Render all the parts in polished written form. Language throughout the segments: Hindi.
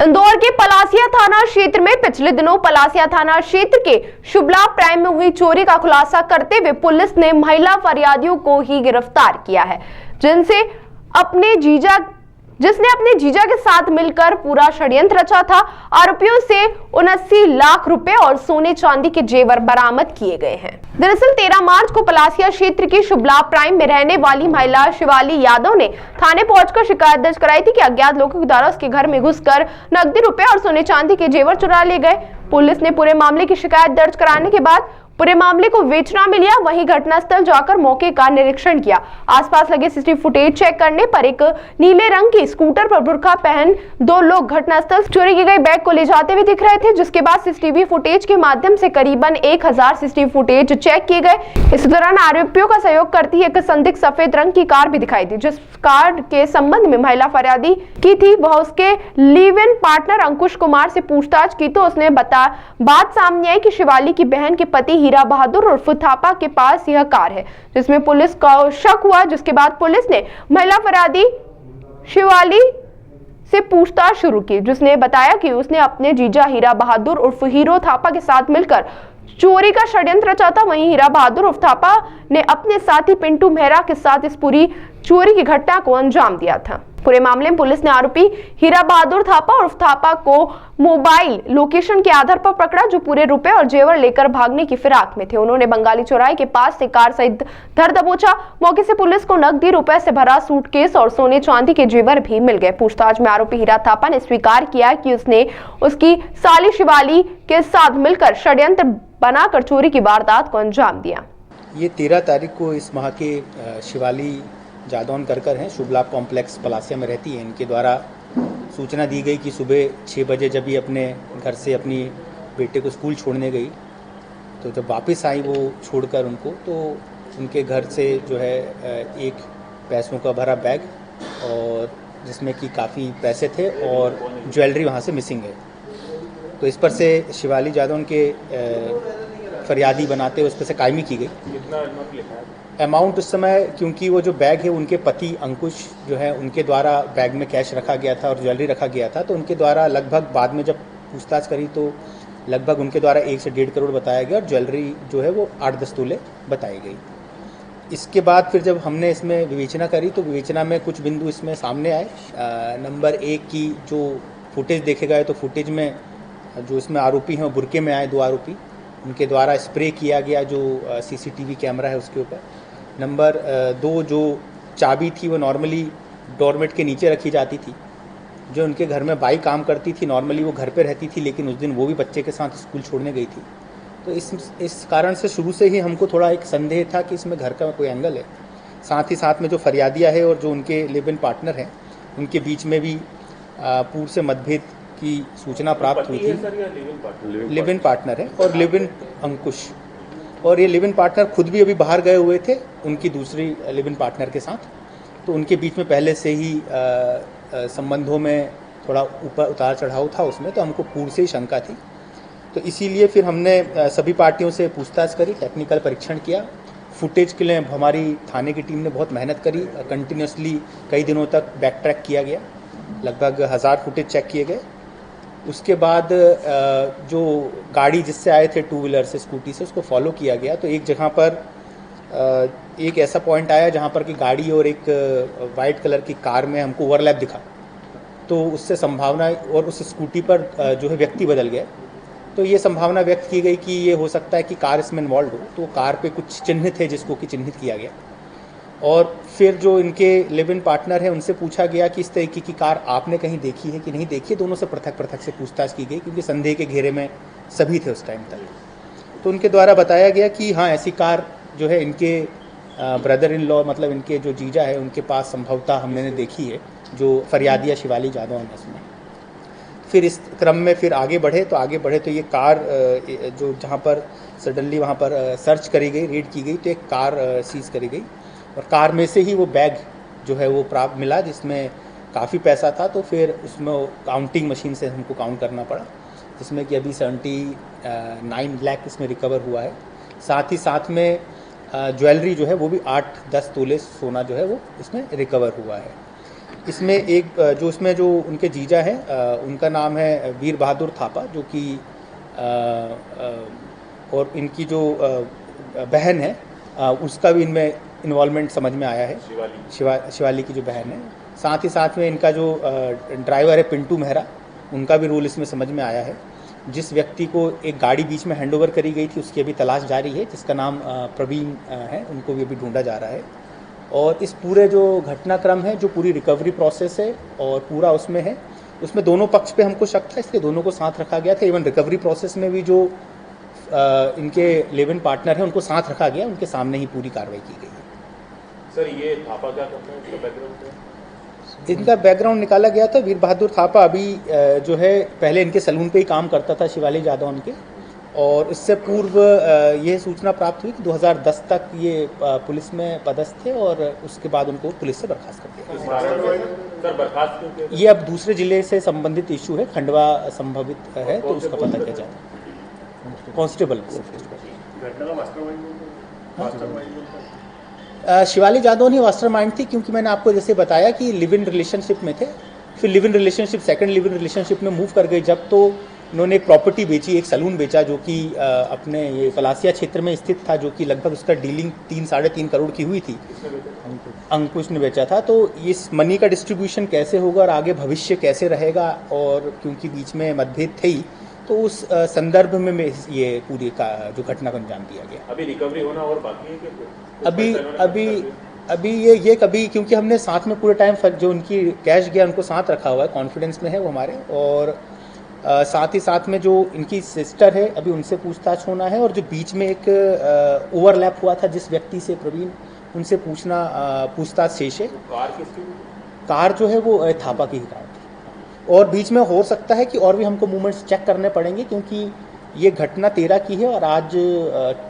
इंदौर के पलासिया थाना क्षेत्र में पिछले दिनों पलासिया थाना क्षेत्र के शुभलाभ प्राइम में हुई चोरी का खुलासा करते हुए पुलिस ने महिला फरियादियों को ही गिरफ्तार किया है, जिसने अपने जीजा के साथ मिलकर पूरा षड्यंत्र रचा था। आरोपियों से 79 लाख रुपए और सोने चांदी के जेवर बरामद किए गए हैं। दरअसल 13 मार्च को पलासिया क्षेत्र की शुभलाभ प्राइम में रहने वाली महिला शिवाली यादव ने थाने पहुंचकर शिकायत दर्ज कराई थी कि अज्ञात लोगों के द्वारा उसके घर में घुसकर नकदी रुपए और सोने चांदी के जेवर चुरा ले गए। पुलिस ने पूरे मामले की शिकायत दर्ज कराने के बाद पूरे मामले को विवेचना में लिया। वहीं घटनास्थल जाकर मौके का निरीक्षण किया। आसपास लगे सीसीटीवी फुटेज चेक करने पर एक नीले रंग की स्कूटर पर बुर्का पहन 2 लोग घटनास्थल चोरी की गई बैग को ले जाते हुए दिख रहे थे, जिसके बाद सीसीटीवी फुटेज के माध्यम से करीबन 1000 सीसीटीवी फुटेज चेक किए गए। इस दौरान आरोपियों का सहयोग करती एक संदिग्ध सफेद रंग की कार भी दिखाई दी। जिस कार के संबंध में महिला फरियादी की थी वह उसके live in partner Ankush Kumar से पूछताछ की तो उसने बात सामने आई कि शिवाली की बहन के पति हीरा बहादुर उर्फ थापा के पास यह कार है, जिसमें पुलिस को शक हुआ। जिसके बाद पुलिस ने महिला फरियादी शिवाली से पूछताछ शुरू की, जिसने बताया कि उसने अपने जीजा हीरा बहादुर उर्फ हीरो थापा के साथ मिलकर चोरी का षड्यंत्र रचा था। वहीं हीरा बहादुर उर्फ थापा ने अपने साथी पिंटू मेहरा के साथ इस पूरी चोरी की घटना को अंजाम दिया था। पूरे मामले में पुलिस ने आरोपी हीरा बहादुर थापा उर्फ थापा को मोबाइल लोकेशन के आधार पर पकड़ा, जो पूरे रुपए और जेवर लेकर भागने की फिराक में थे। उन्होंने बंगाली चौराहे के पास से कार सहित धर दबोचा। मौके से पुलिस को नकदी रुपए से भरा सूटकेस और सोने चांदी के जेवर भी मिल गए। पूछताछ में आरोपी हीरा थापा ने स्वीकार किया कि उसने उसकी साली शिवाली के साथ मिलकर षड्यंत्र बनाकर चोरी की वारदात को अंजाम दिया। ये 13 तारीख को इस माह के शिवाली जादौन कर हैं, शुभलाभ कॉम्प्लेक्स पलासिया में रहती है। इनके द्वारा सूचना दी गई कि सुबह 6 बजे जब ये अपने घर से अपनी बेटे को स्कूल छोड़ने गई तो जब वापस आई वो छोड़कर उनको, तो उनके घर से जो है एक पैसों का भरा बैग और जिसमें कि काफ़ी पैसे थे और ज्वेलरी वहाँ से मिसिंग है। तो इस पर से शिवाली जादौन के फरियादी बनाते हुए उस पर से कायमी की गई। अमाउंट उस समय, क्योंकि वो जो बैग है उनके पति अंकुश जो है उनके द्वारा बैग में कैश रखा गया था और ज्वेलरी रखा गया था, तो उनके द्वारा लगभग बाद में जब पूछताछ करी तो लगभग उनके द्वारा 1 से 1.5 करोड़ बताया गया और ज्वेलरी जो है वो 8-10 तोले बताई गई। इसके बाद फिर जब हमने इसमें विवेचना करी तो विवेचना में कुछ बिंदु इसमें सामने आए। नंबर 1 की जो फुटेज देखे गए तो फुटेज में जो इसमें आरोपी हैं वो बुरके में आए 2 आरोपी, उनके द्वारा स्प्रे किया गया जो सीसीटीवी कैमरा है उसके ऊपर। नंबर 2 जो चाबी थी वो नॉर्मली डोरमेट के नीचे रखी जाती थी। जो उनके घर में बाई काम करती थी, नॉर्मली वो घर पे रहती थी, लेकिन उस दिन वो भी बच्चे के साथ स्कूल छोड़ने गई थी। तो इस कारण से शुरू से ही हमको थोड़ा एक संदेह था कि इसमें घर का कोई एंगल है। साथ ही साथ में जो फरियादिया है और जो उनके लिव इन पार्टनर हैं उनके बीच में भी पूर्व से मतभेद की सूचना प्राप्त हुई थी। लिव इन पार्टनर है और लिव इन अंकुश, और ये लिव इन पार्टनर खुद भी अभी बाहर गए हुए थे उनकी दूसरी लिव इन पार्टनर के साथ। तो उनके बीच में पहले से ही संबंधों में थोड़ा ऊपर उतार चढ़ाव था उसमें, तो हमको पूर्व से ही शंका थी। तो इसीलिए फिर हमने सभी पार्टियों से पूछताछ करी, टेक्निकल परीक्षण किया। फुटेज के लिए हमारी थाने की टीम ने बहुत मेहनत करी, कंटिन्यूसली कई दिनों तक बैक ट्रैक किया गया, लगभग 1000 फुटेज चेक किए गए। उसके बाद जो गाड़ी जिससे आए थे 2 व्हीलर से, स्कूटी से, उसको फॉलो किया गया। तो एक जगह पर एक ऐसा पॉइंट आया जहाँ पर कि गाड़ी और एक वाइट कलर की कार में हमको ओवरलैप दिखा, तो उससे संभावना, और उस स्कूटी पर जो है व्यक्ति बदल गया, तो ये संभावना व्यक्त की गई कि ये हो सकता है कि कार इसमें इन्वॉल्व हो। तो कार पे कुछ चिन्ह थे जिसको कि चिन्हित किया गया। और फिर जो इनके लिव इन पार्टनर है उनसे पूछा गया कि इस तरीके की कार आपने कहीं देखी है कि नहीं देखी है। दोनों से पृथक पृथक से पूछताछ की गई, क्योंकि संदेह के घेरे में सभी थे उस टाइम तक। तो उनके द्वारा बताया गया कि हाँ, ऐसी कार जो है इनके ब्रदर इन लॉ, मतलब इनके जो जीजा है उनके पास संभवतः हमने देखी है, जो फरियादिया शिवाली जादौन है उसमें। फिर इस क्रम में फिर आगे बढ़े तो ये कार जो जहाँ पर सडनली वहाँ पर सर्च करी गई, रेड की गई, तो एक कार सीज करी गई और कार में से ही वो बैग जो है वो प्राप्त मिला जिसमें काफ़ी पैसा था। तो फिर उसमें काउंटिंग मशीन से हमको काउंट करना पड़ा, जिसमें कि अभी 79 लाख इसमें रिकवर हुआ है। साथ ही साथ में ज्वेलरी जो है वो भी 8-10 तोले सोना जो है वो इसमें रिकवर हुआ है। इसमें एक जो उनके जीजा हैं उनका नाम है वीर बहादुर थापा, जो कि और इनकी जो बहन है उसका भी इनमें इन्वॉल्वमेंट समझ में आया है, शिवाली की जो बहन है। साथ ही साथ में इनका जो ड्राइवर है पिंटू मेहरा, उनका भी रोल इसमें समझ में आया है। जिस व्यक्ति को एक गाड़ी बीच में हैंडओवर करी गई थी उसकी अभी तलाश जारी है, जिसका नाम प्रवीण है, उनको भी अभी ढूंढा जा रहा है। और इस पूरे जो घटनाक्रम है, जो पूरी रिकवरी प्रोसेस है और पूरा उसमें है, उसमें दोनों पक्ष पे हमको शक था, इसलिए दोनों को साथ रखा गया था। इवन रिकवरी प्रोसेस में भी जो इनके लिव इन पार्टनर हैं उनको साथ रखा गया, उनके सामने ही पूरी कार्रवाई की गई है। सर ये थापा क्या करते हैं, इसका बैकग्राउंड? इनका बैकग्राउंड निकाला गया था। वीर बहादुर थापा अभी जो है पहले इनके सैलून पे ही काम करता था, शिवाली जादौन के, और इससे पूर्व ये सूचना प्राप्त हुई कि 2010 तक ये पुलिस में पदस्थ थे और उसके बाद उनको पुलिस से बर्खास्त कर दिया। सर बर्खास्त क्यों किया? ये अब दूसरे जिले से संबंधित इशू है, खंडवा संभावित है, तो उसका पता किया जाता है। कांस्टेबल शिवाली जादौन ही मास्टरमाइंड थी, क्योंकि मैंने आपको जैसे बताया कि लिव इन रिलेशनशिप में थे, फिर live in relationship second live in relationship में मूव कर गए जब, तो उन्होंने एक प्रॉपर्टी बेची, एक सैलून बेचा, जो कि अपने ये पलासिया क्षेत्र में स्थित था, जो कि लगभग उसका डीलिंग 3-3.5 करोड़ की हुई थी। अंकुश ने बेचा था। तो इस मनी का डिस्ट्रीब्यूशन कैसे होगा और आगे भविष्य कैसे रहेगा, और क्योंकि बीच में मतभेद थे ही, तो उस संदर्भ में ये पूरी का जो घटना को अंजाम दिया गया। अभी रिकवरी होना और बाकी है कि अभी ये कभी, क्योंकि हमने साथ में पूरे टाइम जो उनकी कैश गया उनको साथ रखा हुआ है, कॉन्फिडेंस में है वो हमारे, और साथ ही साथ में जो इनकी सिस्टर है अभी उनसे पूछताछ होना है, और जो बीच में एक ओवरलैप हुआ था जिस व्यक्ति से प्रवीण, उनसे पूछताछ शेष है। कार किसकी? कार जो है वो थापा की ही कार थी, और बीच में हो सकता है कि और भी हमको मूवमेंट्स चेक करने पड़ेंगे, क्योंकि ये घटना 13 की है और आज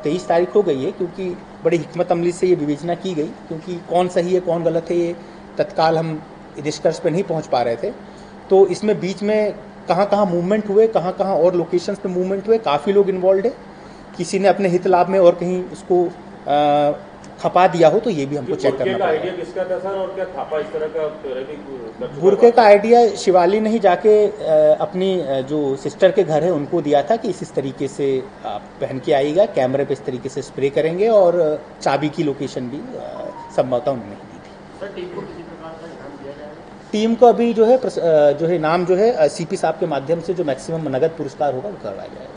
23 तारीख हो गई है, क्योंकि बड़ी हिकमत अमली से ये विवेचना की गई, क्योंकि कौन सही है कौन गलत है ये तत्काल हम निष्कर्ष पे नहीं पहुंच पा रहे थे। तो इसमें बीच में कहाँ कहाँ मूवमेंट हुए, कहाँ कहाँ और लोकेशंस पे मूवमेंट हुए, काफ़ी लोग इन्वॉल्व है, किसी ने अपने हित लाभ में और कहीं उसको खपा दिया हो, तो ये भी हमको चेक करना पड़ेगा। आइडिया किसका था सर, और क्या थापा इस तरह का बुरके का आइडिया शिवाली ने ही जाके अपनी जो सिस्टर के घर है उनको दिया था कि इस तरीके से आप पहन के आइएगा, कैमरे पे इस तरीके से स्प्रे करेंगे, और चाबी की लोकेशन भी संभवतः उन्होंने दी थी। सर टीम को किसी प्रकार का ध्यान दिया जाएगा? टीम को अभी जो है नाम जो है सीपी साहब के माध्यम से जो मैक्सिमम नगद पुरस्कार होगा वो करवाया जाएगा।